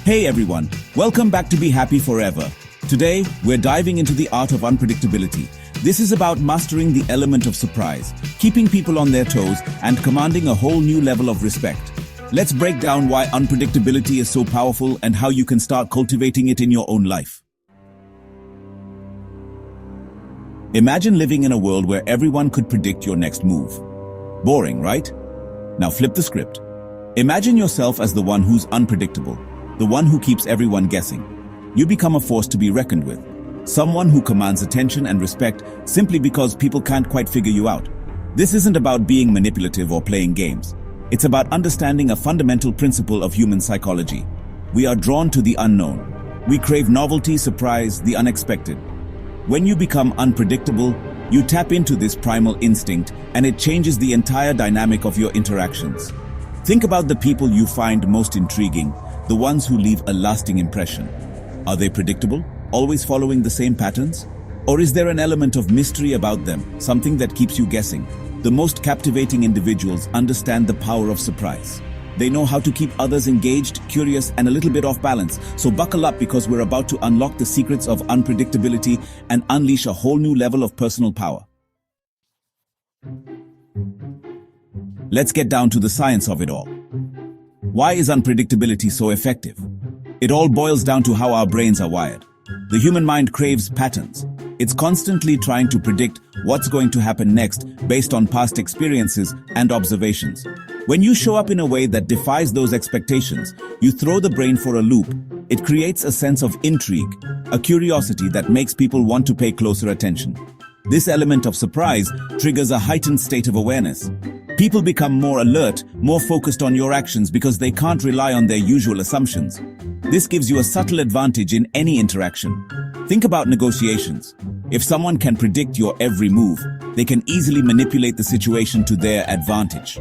Hey everyone, welcome back to Be Happy Forever. Today, we're diving into the art of unpredictability. This is about mastering the element of surprise, keeping people on their toes, and commanding a whole new level of respect. Let's break down why unpredictability is so powerful and how you can start cultivating it in your own life. Imagine living in a world where everyone could predict your next move. Boring, right? Now flip the script. Imagine yourself as the one who's unpredictable, the one who keeps everyone guessing. You become a force to be reckoned with, someone who commands attention and respect simply because people can't quite figure you out. This isn't about being manipulative or playing games. It's about understanding a fundamental principle of human psychology. We are drawn to the unknown. We crave novelty, surprise, the unexpected. When you become unpredictable, you tap into this primal instinct and it changes the entire dynamic of your interactions. Think about the people you find most intriguing, the ones who leave a lasting impression. Are they predictable, always following the same patterns? Or is there an element of mystery about them, something that keeps you guessing? The most captivating individuals understand the power of surprise. They know how to keep others engaged, curious, and a little bit off balance. So buckle up because we're about to unlock the secrets of unpredictability and unleash a whole new level of personal power. Let's get down to the science of it all. Why is unpredictability so effective? It all boils down to how our brains are wired. The human mind craves patterns. It's constantly trying to predict what's going to happen next based on past experiences and observations. When you show up in a way that defies those expectations, you throw the brain for a loop. It creates a sense of intrigue, a curiosity that makes people want to pay closer attention. This element of surprise triggers a heightened state of awareness. People become more alert, more focused on your actions because they can't rely on their usual assumptions. This gives you a subtle advantage in any interaction. Think about negotiations. If someone can predict your every move, they can easily manipulate the situation to their advantage.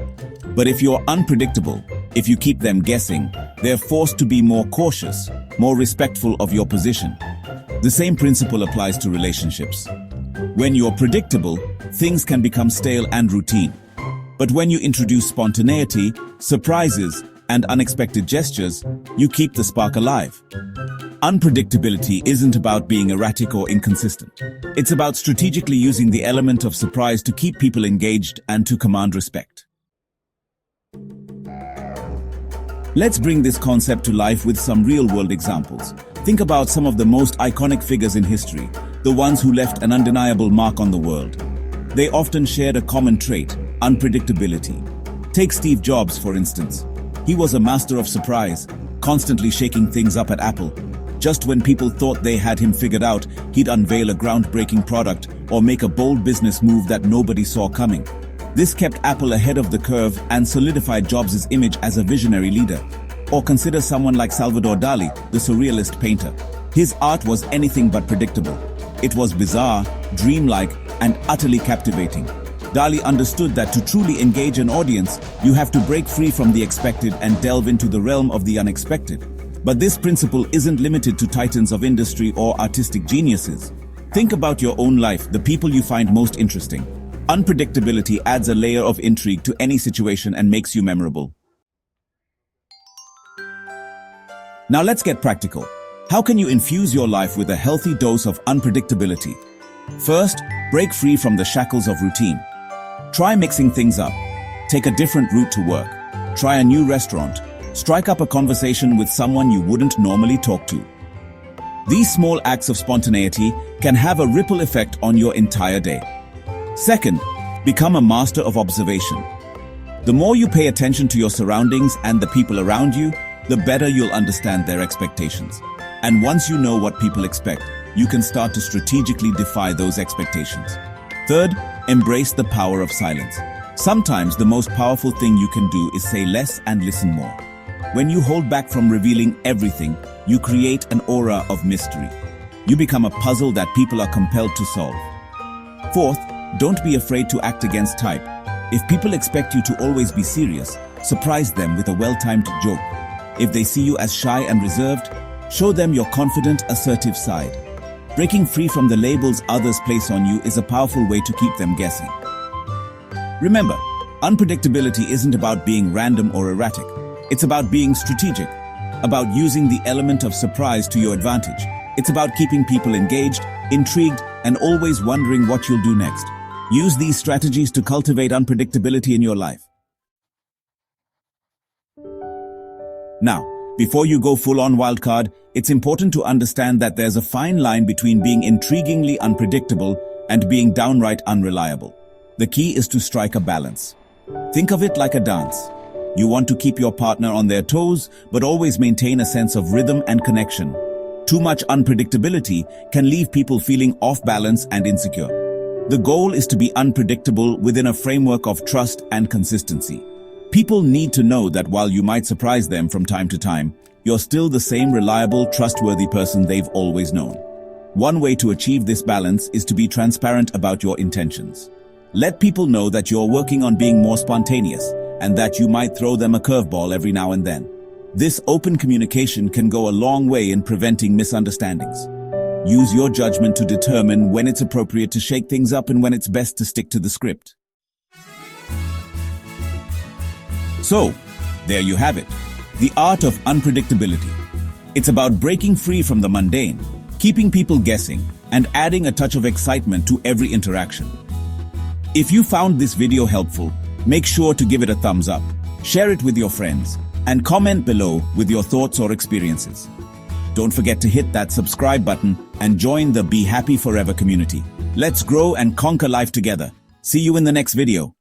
But if you're unpredictable, if you keep them guessing, they're forced to be more cautious, more respectful of your position. The same principle applies to relationships. When you're predictable, things can become stale and routine. But when you introduce spontaneity, surprises, and unexpected gestures, you keep the spark alive. Unpredictability isn't about being erratic or inconsistent. It's about strategically using the element of surprise to keep people engaged and to command respect. Let's bring this concept to life with some real-world examples. Think about some of the most iconic figures in history, the ones who left an undeniable mark on the world. They often shared a common trait: unpredictability. Take Steve Jobs, for instance. He was a master of surprise, constantly shaking things up at Apple. Just when people thought they had him figured out, he'd unveil a groundbreaking product or make a bold business move that nobody saw coming. This kept Apple ahead of the curve and solidified Jobs' image as a visionary leader. Or consider someone like Salvador Dali, the surrealist painter. His art was anything but predictable. It was bizarre, dreamlike, and utterly captivating. Dali understood that to truly engage an audience, you have to break free from the expected and delve into the realm of the unexpected. But this principle isn't limited to titans of industry or artistic geniuses. Think about your own life, the people you find most interesting. Unpredictability adds a layer of intrigue to any situation and makes you memorable. Now let's get practical. How can you infuse your life with a healthy dose of unpredictability? First, break free from the shackles of routine. Try mixing things up. Take a different route to work. Try a new restaurant. Strike up a conversation with someone you wouldn't normally talk to. These small acts of spontaneity can have a ripple effect on your entire day. Second, become a master of observation. The more you pay attention to your surroundings and the people around you, the better you'll understand their expectations. And once you know what people expect, you can start to strategically defy those expectations. Third, embrace the power of silence. Sometimes the most powerful thing you can do is say less and listen more. When you hold back from revealing everything, you create an aura of mystery. You become a puzzle that people are compelled to solve. Fourth, don't be afraid to act against type. If people expect you to always be serious, surprise them with a well-timed joke. If they see you as shy and reserved, show them your confident, assertive side. Breaking free from the labels others place on you is a powerful way to keep them guessing. Remember, unpredictability isn't about being random or erratic. It's about being strategic. about using the element of surprise to your advantage. It's about keeping people engaged, intrigued, and always wondering what you'll do next. Use these strategies to cultivate unpredictability in your life. Now, before you go full-on wildcard, it's important to understand that there's a fine line between being intriguingly unpredictable and being downright unreliable. The key is to strike a balance. Think of it like a dance. You want to keep your partner on their toes, but always maintain a sense of rhythm and connection. Too much unpredictability can leave people feeling off balance and insecure. The goal is to be unpredictable within a framework of trust and consistency. People need to know that while you might surprise them from time to time, you're still the same reliable, trustworthy person they've always known. One way to achieve this balance is to be transparent about your intentions. Let people know that you're working on being more spontaneous and that you might throw them a curveball every now and then. This open communication can go a long way in preventing misunderstandings. Use your judgment to determine when it's appropriate to shake things up and when it's best to stick to the script. So, there you have it. The Art of Unpredictability. It's about breaking free from the mundane, keeping people guessing, and adding a touch of excitement to every interaction. If you found this video helpful, make sure to give it a thumbs up, share it with your friends, and comment below with your thoughts or experiences. Don't forget to hit that subscribe button and join the Be Happy Forever community. Let's grow and conquer life together. See you in the next video.